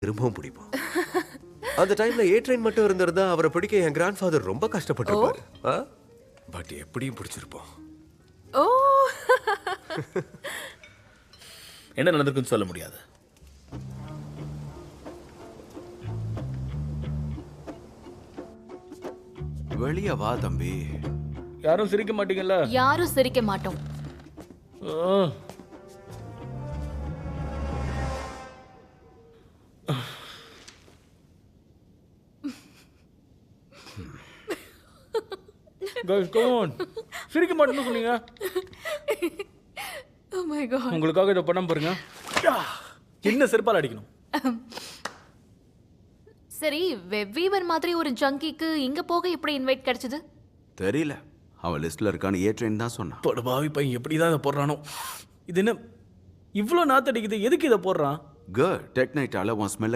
திரும்பவும் பிடிப்போம். அந்த டைம்ல ஏ ட்ரெயின் மட்டும் இருந்திருந்தா அவரை பிடிக்க என் கிராண்ட் ஃபாதர் ரொம்ப கஷ்டப்பட்டிருப்பாரு. பட் எப்படியும் பிடிச்சிருப்போம். ஓ என்ன நடந்திருக்குன்னு சொல்ல முடியாது. வெளிய வா தம்பி. யாரும் சிரிக்க மாட்டீங்கல்ல? யாரும் சிரிக்க மாட்டோம். Guys, come on. சிரிக்க மாட்டேன்னு சொன்னீங்க. Oh my god. உங்களுக்காக இதை பண்ண பாருங்க. என்ன செருப்பால் அடிக்கணும்? சரி, வெவ்வீவர் மாதிரி ஒரு ஜங்கிக்கு இங்க போக எப்படி இன்வைட் கிடைச்சது? தெரியல, அவன் லிஸ்ட்ல இருக்கான்னு ஏ ட்ரெயின் தான் சொன்னான். படுபாவி பையன் எப்படி தான் இதை போடுறானோ. இது என்ன இவ்வளோ நாத்தடிக்குது, எதுக்கு இதை போடுறான்? குட், டெக் நைட்டால உன் ஸ்மெல்